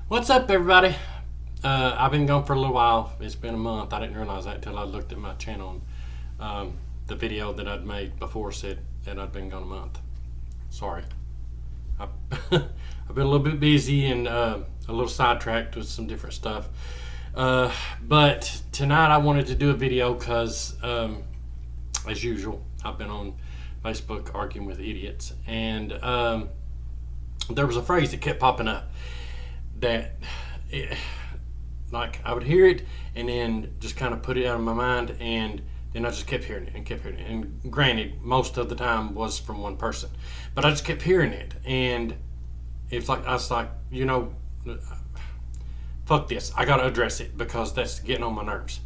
What's up, everybody? I've been gone for a little while. It's been a month. I didn't realize that until I looked at my channel. The video that I'd made before said that I'd been gone a month. Sorry. I've, I've been a little bit busy and a little sidetracked with some different stuff. But tonight I wanted to do a video because, as usual, I've been on Facebook arguing with idiots. And there was a phrase that kept popping up that like I would hear it and then just kind of put it out of my mind, and then I just kept hearing it and kept hearing it. And granted, most of the time was from one person, but I just kept hearing it, and it's like I was like, fuck this. I got to address it because that's getting on my nerves.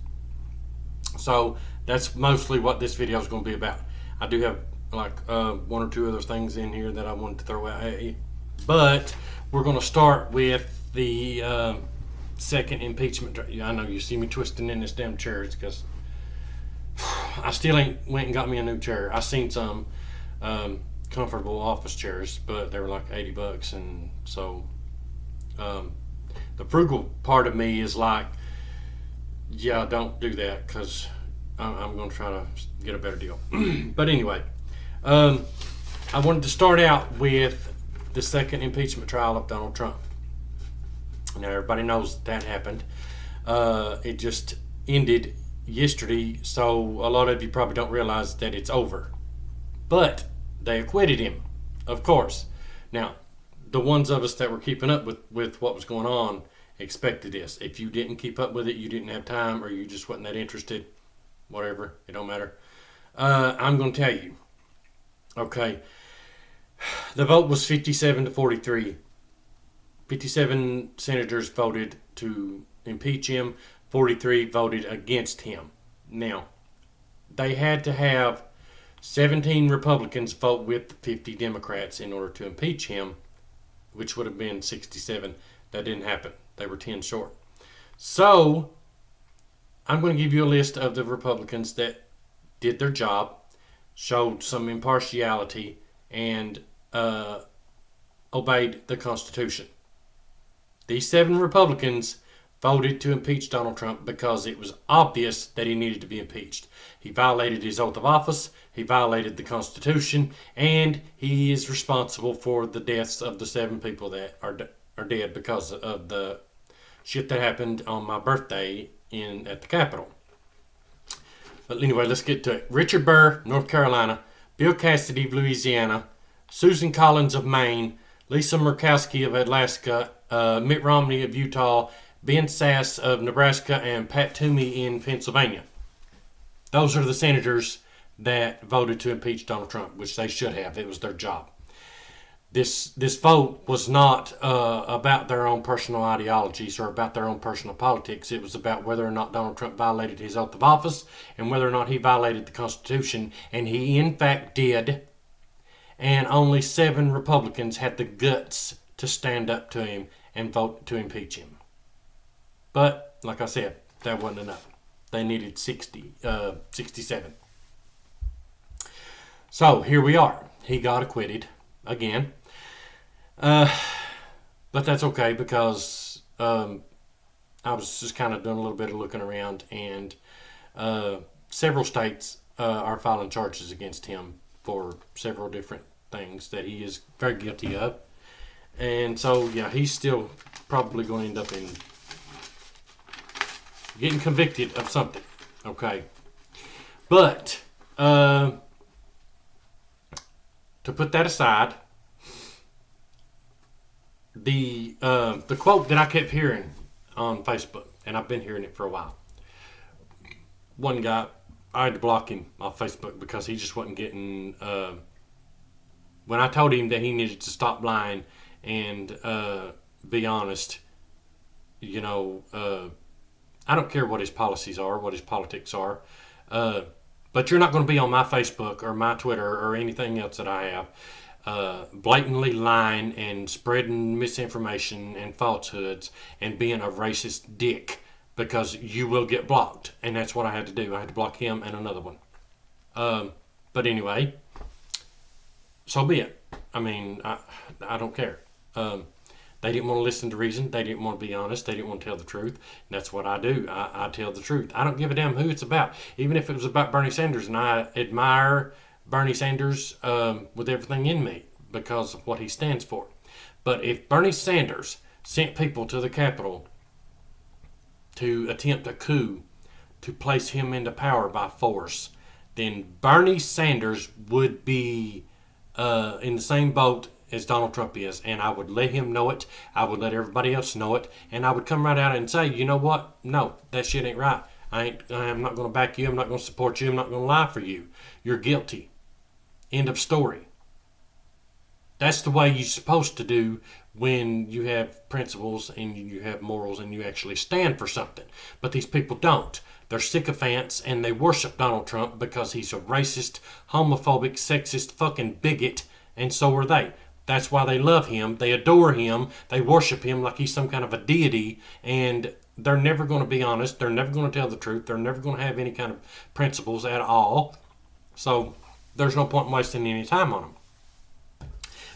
So that's mostly what this video is going to be about. I do have like one or two other things in here that I wanted to throw out at you, but we're going to start with the second impeachment. I know you see me twisting in this damn chair. It's because I still ain't went and got me a new chair. I seen some comfortable office chairs, but they were like $80, and so the frugal part of me is like, yeah, don't do that because I'm going to try to get a better deal. But anyway, I wanted to start out with the second impeachment trial of Donald Trump. Now, everybody knows that happened. It just ended yesterday, so a lot of you probably don't realize that it's over. But they acquitted him, of course. Now, the ones of us that were keeping up with what was going on expected this. If you didn't keep up with it, you didn't have time, or you just wasn't that interested, whatever, it don't matter. I'm going to tell you. Okay. The vote was 57 to 43. 57 senators voted to impeach him, 43 voted against him. Now, they had to have 17 Republicans vote with 50 Democrats in order to impeach him, which would have been 67. That didn't happen. They were 10 short. So, I'm going to give you a list of the Republicans that did their job, showed some impartiality, and obeyed the Constitution. These 7 Republicans voted to impeach Donald Trump because it was obvious that he needed to be impeached. He violated his oath of office, he violated the Constitution, and he is responsible for the deaths of the 7 people that are dead because of the shit that happened on my birthday at the Capitol. But anyway, let's get to it. Richard Burr, North Carolina; Bill Cassidy of Louisiana; Susan Collins of Maine; Lisa Murkowski of Alaska; Mitt Romney of Utah; Ben Sasse of Nebraska; and Pat Toomey in Pennsylvania. Those are the senators that voted to impeach Donald Trump, which they should have. It was their job. This vote was not about their own personal ideologies or about their own personal politics. It was about whether or not Donald Trump violated his oath of office and whether or not he violated the Constitution, and he in fact did. And only 7 Republicans had the guts to stand up to him and vote to impeach him. But, like I said, that wasn't enough. They needed 67. So, here we are. He got acquitted again. But that's okay because I was just kind of doing a little bit of looking around, and several states are filing charges against him for several different things that he is very guilty of. And so, yeah, he's still probably going to end up in getting convicted of something. Okay. But to put that aside, the quote that I kept hearing on Facebook, and I've been hearing it for a while. One guy, I had to block him off Facebook because he just wasn't getting. When I told him that he needed to stop lying and be honest, I don't care what his policies are, what his politics are, but you're not going to be on my Facebook or my Twitter or anything else that I have blatantly lying and spreading misinformation and falsehoods and being a racist dick, because you will get blocked. And that's what I had to do. I had to block him and another one. But anyway, so be it. I mean, I don't care. They didn't want to listen to reason. They didn't want to be honest. They didn't want to tell the truth. And that's what I do. I tell the truth. I don't give a damn who it's about. Even if it was about Bernie Sanders, and I admire Bernie Sanders with everything in me because of what he stands for. But if Bernie Sanders sent people to the Capitol to attempt a coup to place him into power by force, then Bernie Sanders would be in the same boat as Donald Trump is, and I would let him know it. I would let everybody else know it, and I would come right out and say, you know what? No, that shit ain't right. I'm not going to back you. I'm not going to support you. I'm not going to lie for you. You're guilty. End of story. That's the way you're supposed to do when you have principles and you have morals and you actually stand for something. But these people don't. They're sycophants and they worship Donald Trump because he's a racist, homophobic, sexist, fucking bigot, and so are they. That's why they love him. They adore him. They worship him like he's some kind of a deity, and they're never going to be honest. They're never going to tell the truth. They're never going to have any kind of principles at all. So there's no point in wasting any time on them.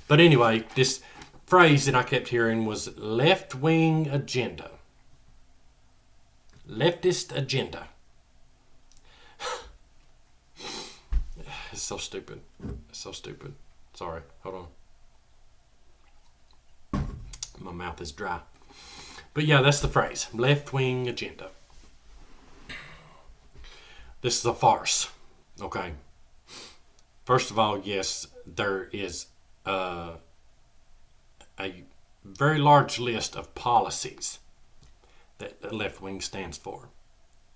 But anyway, this phrase that I kept hearing was left-wing agenda. Leftist agenda. It's so stupid. It's so stupid. Sorry, hold on. My mouth is dry. But yeah, that's the phrase. Left-wing agenda. This is a farce. Okay. First of all, yes, there is a very large list of policies that the left wing stands for,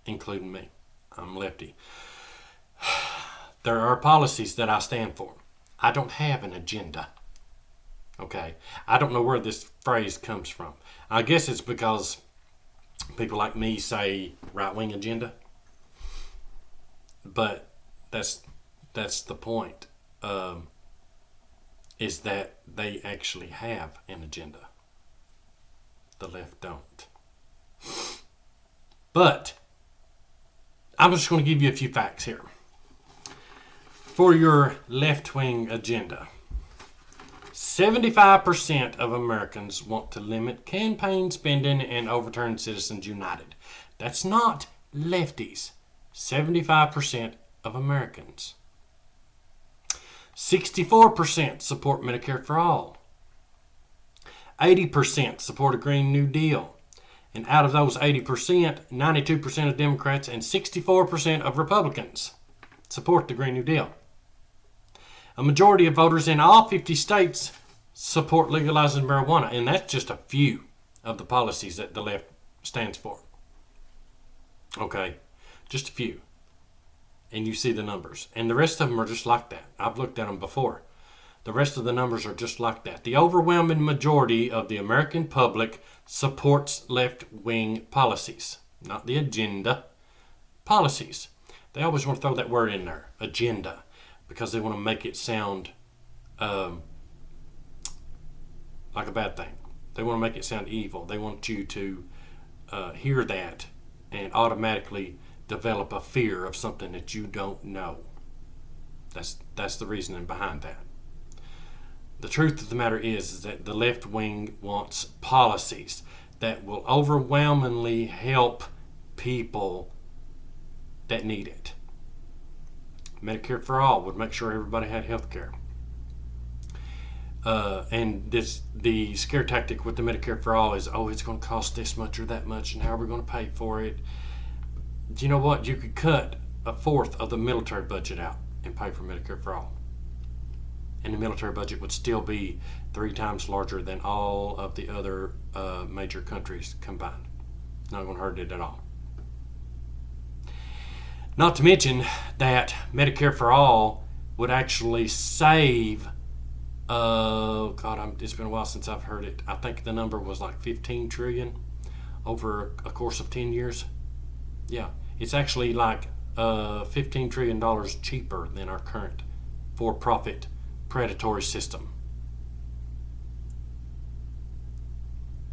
including me. I'm lefty. There are policies that I stand for. I don't have an agenda. Okay? I don't know where this phrase comes from. I guess it's because people like me say right-wing agenda. But that's the point. Is that they actually have an agenda. The left don't. But I'm just going to give you a few facts here. For your left-wing agenda, 75% of Americans want to limit campaign spending and overturn Citizens United. That's not lefties. 75% of Americans. 64% support Medicare for all. 80% support a Green New Deal. And out of those 80%, 92% of Democrats and 64% of Republicans support the Green New Deal. A majority of voters in all 50 states support legalizing marijuana, and that's just a few of the policies that the left stands for. Okay, just a few. And you see the numbers. And the rest of them are just like that. I've looked at them before. The rest of the numbers are just like that. The overwhelming majority of the American public supports left-wing policies. Not the agenda. Policies. They always want to throw that word in there. Agenda. Because they want to make it sound like a bad thing. They want to make it sound evil. They want you to hear that and automatically develop a fear of something that you don't know. That's the reasoning behind that. The truth of the matter is that the left wing wants policies that will overwhelmingly help people that need it. Medicare for all would make sure everybody had health care. And the scare tactic with the Medicare for all is, it's going to cost this much or that much, and how are we going to pay for it? Do you know what? You could cut a fourth of the military budget out and pay for Medicare for all. And the military budget would still be 3 times larger than all of the other major countries combined. Not going to hurt it at all. Not to mention that Medicare for all would actually save, it's been a while since I've heard it. I think the number was like 15 trillion over a course of 10 years. Yeah, it's actually like $15 trillion cheaper than our current for-profit predatory system.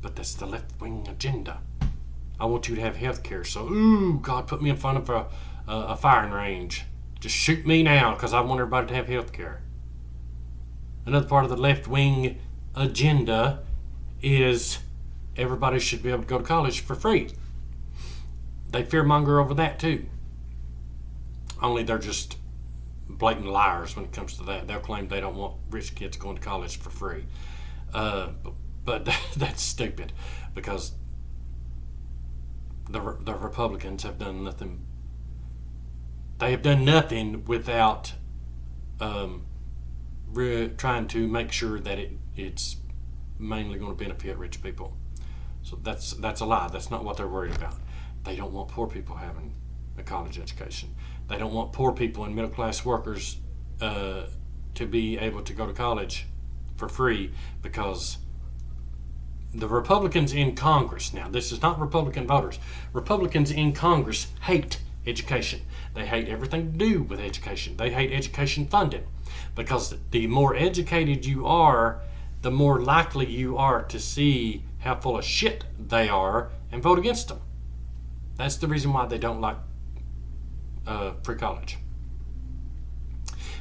But that's the left-wing agenda. I want you to have health care, so, God, put me in front of a firing range. Just shoot me now, because I want everybody to have health care. Another part of the left-wing agenda is everybody should be able to go to college for free. They fearmonger over that too. Only they're just blatant liars when it comes to that. They'll claim they don't want rich kids going to college for free. But that's stupid, because the Republicans have done nothing. They have done nothing without trying to make sure that it's mainly going to benefit rich people. So that's a lie. That's not what they're worried about. They don't want poor people having a college education. They don't want poor people and middle class workers to be able to go to college for free, because the Republicans in Congress, now this is not Republican voters, Republicans in Congress hate education. They hate everything to do with education. They hate education funding, because the more educated you are, the more likely you are to see how full of shit they are and vote against them. That's the reason why they don't like free college.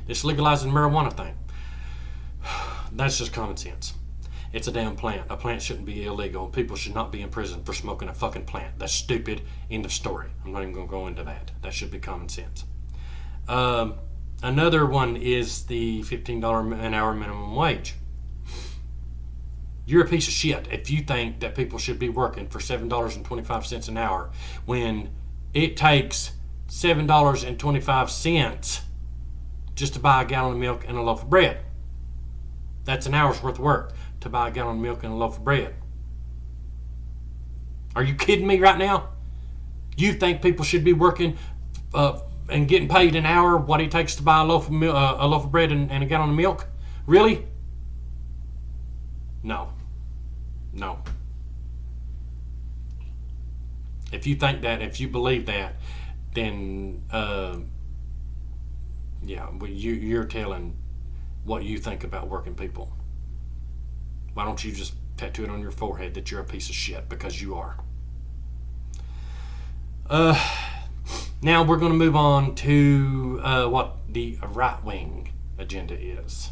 This legalizing marijuana thing, that's just common sense. It's a damn plant. A plant shouldn't be illegal. People should not be in prison for smoking a fucking plant. That's stupid. End of story. I'm not even going to go into that. That should be common sense. Another one is the $15 an hour minimum wage. You're a piece of shit if you think that people should be working for $7.25 an hour when it takes $7.25 just to buy a gallon of milk and a loaf of bread. That's an hour's worth of work to buy a gallon of milk and a loaf of bread. Are you kidding me right now? You think people should be working and getting paid an hour what it takes to buy a loaf of bread and a gallon of milk? Really? No. If you think that, if you believe that, then you're telling what you think about working people. Why don't you just tattoo it on your forehead that you're a piece of shit, because you are. Now we're going to move on to what the right-wing agenda is.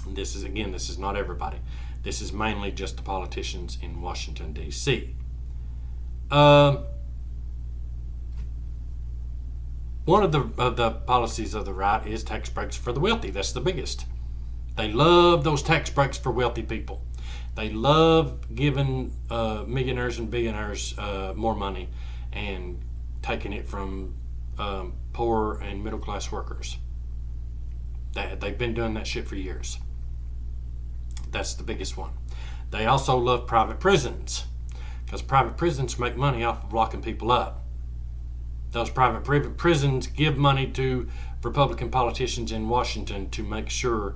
And this is not everybody. This is mainly just the politicians in Washington, D.C. One of the policies of the right is tax breaks for the wealthy. That's the biggest. They love those tax breaks for wealthy people. They love giving millionaires and billionaires more money and taking it from poor and middle class workers. They've been doing that shit for years. That's the biggest one. They also love private prisons, because private prisons make money off of locking people up. Those private prisons give money to Republican politicians in Washington to make sure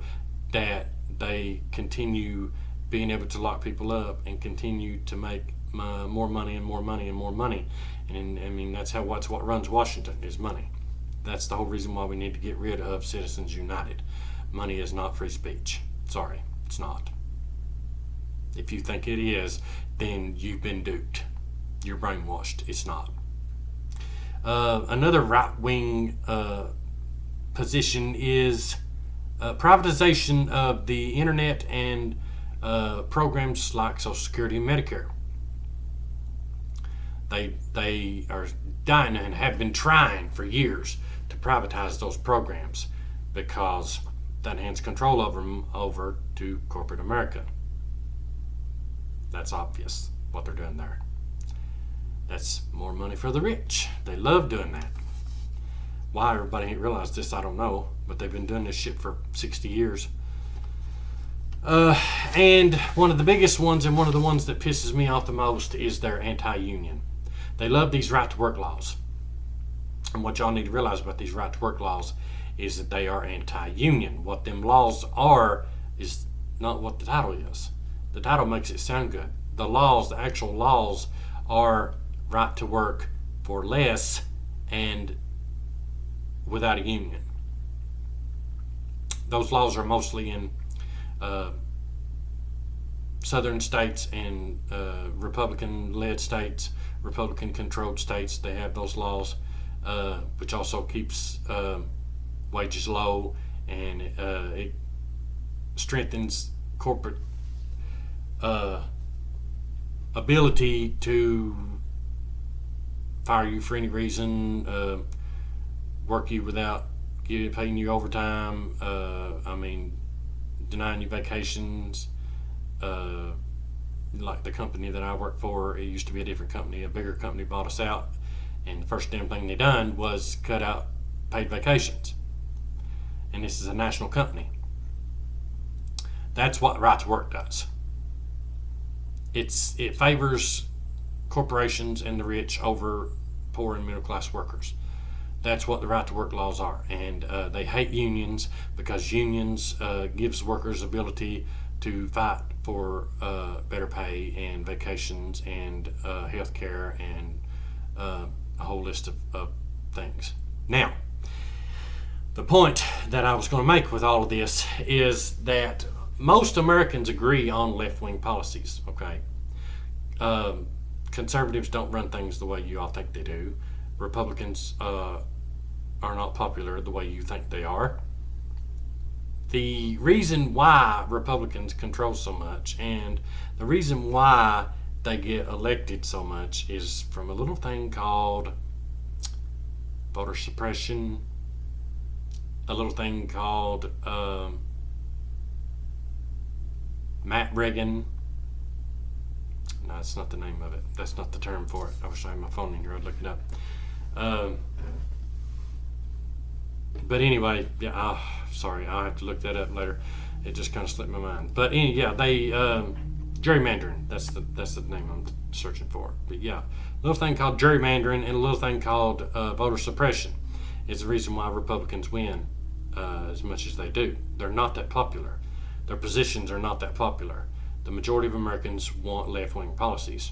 that they continue being able to lock people up and continue to make more money and more money and more money. And I mean, that's what runs Washington, is money. That's the whole reason why we need to get rid of Citizens United. Money is not free speech. Sorry, it's not. If you think it is, then you've been duped. You're brainwashed. It's not. Another right-wing position is privatization of the internet and programs like Social Security and Medicare. They are dying and have been trying for years to privatize those programs, because that hands control over them over to corporate America. That's obvious what they're doing there. That's more money for the rich. They love doing that. Why everybody ain't realized this, I don't know, but they've been doing this shit for 60 years. And one of the biggest ones, and one of the ones that pisses me off the most, is their anti-union. They love these right-to-work laws. And what y'all need to realize about these right-to-work laws is that they are anti-union. What them laws are is not what the title is. The title makes it sound good. The laws, the actual laws, are right to work for less and without a union. Those laws are mostly in southern states and Republican-led states, Republican-controlled states. They have those laws, which also keeps wages low, and it strengthens corporate ability to fire you for any reason, work you without paying you overtime, denying you vacations. Like the company that I work for, it used to be a different company. A bigger company bought us out, and the first damn thing they done was cut out paid vacations. And this is a national company. That's what Right to Work does. It favors corporations and the rich over poor and middle class workers. That's what the Right to Work laws are. And they hate unions because unions gives workers ability to fight for better pay and vacations and health care and a whole list of things. Now, the point that I was going to make with all of this is that most Americans agree on left-wing policies, okay? Conservatives don't run things the way you all think they do. Republicans are not popular the way you think they are. The reason why Republicans control so much and the reason why they get elected so much is from a little thing called voter suppression, a little thing called Matt Reagan. No, that's not the name of it. That's not the term for it. I wish I had my phone in here. I'd look it up. But anyway, yeah. Sorry, I'll have to look that up later. It just kind of slipped my mind. But they gerrymandering. That's the name I'm searching for. But yeah, a little thing called gerrymandering and a little thing called voter suppression is the reason why Republicans win as much as they do. They're not that popular. Their positions are not that popular. The majority of Americans want left-wing policies.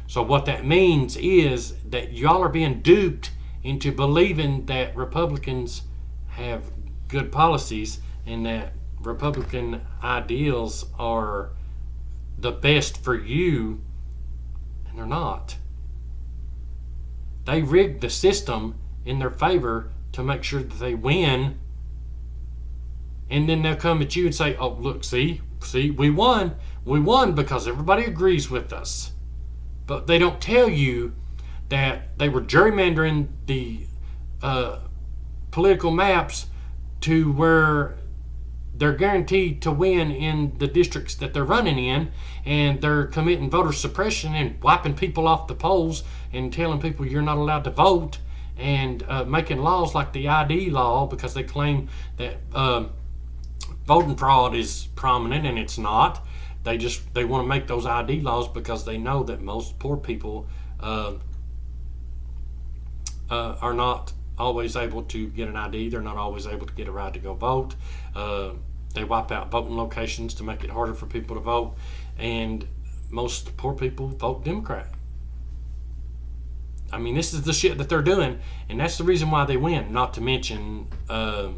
So what that means is that y'all are being duped into believing that Republicans have good policies and that Republican ideals are the best for you, and they're not. They rigged the system in their favor to make sure that they win, and then they'll come at you and say, oh, look, see, we won because everybody agrees with us. But they don't tell you that they were gerrymandering the political maps to where they're guaranteed to win in the districts that they're running in, and they're committing voter suppression and wiping people off the polls and telling people you're not allowed to vote, and making laws like the ID law because they claim that voting fraud is prominent, and it's not. They want to make those ID laws because they know that most poor people are not always able to get an ID. They're not always able to get a right to go vote. They wipe out voting locations to make it harder for people to vote, and most poor people vote Democrat. I mean, this is the shit that they're doing, and that's the reason why they win. Not to mention the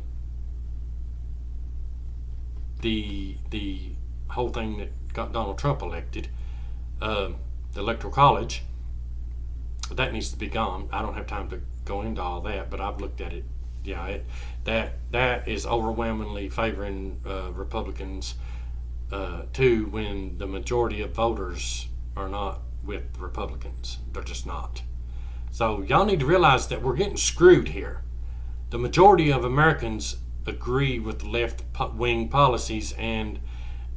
whole thing that got Donald Trump elected, the Electoral College. That needs to be gone. I don't have time to go into all that, but I've looked at it. Yeah, that is overwhelmingly favoring Republicans too, when the majority of voters are not with Republicans. They're just not. So y'all need to realize that we're getting screwed here. The majority of Americans agree with left-wing policies, and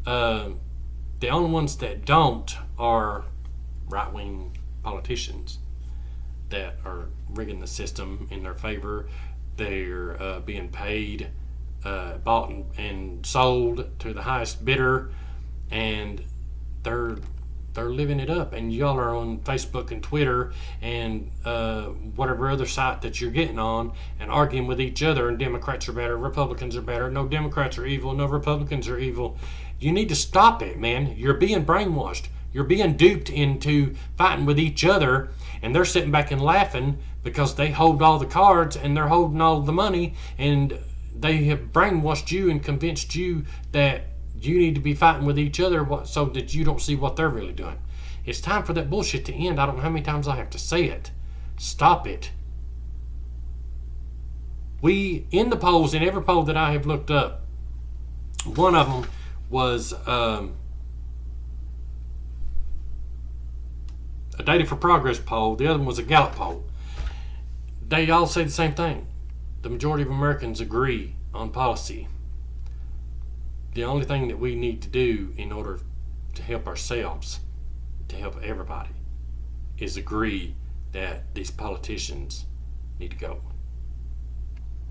the only ones that don't are right-wing politicians that are rigging the system in their favor. They're being paid, bought and sold to the highest bidder, and they're living it up. And y'all are on Facebook and Twitter and whatever other site that you're getting on and arguing with each other, and Democrats are better, Republicans are better, no Democrats are evil, no Republicans are evil. You need to stop it, man. You're being brainwashed. You're being duped into fighting with each other, and they're sitting back and laughing because they hold all the cards and they're holding all the money, and they have brainwashed you and convinced you that you need to be fighting with each other so that you don't see what they're really doing. It's time for that bullshit to end. I don't know how many times I have to say it. Stop it. In the polls, in every poll that I have looked up, one of them was Data for Progress poll. The other one was a Gallup poll. They all say the same thing. The majority of Americans agree on policy. The only thing that we need to do in order to help ourselves, to help everybody, is agree that these politicians need to go.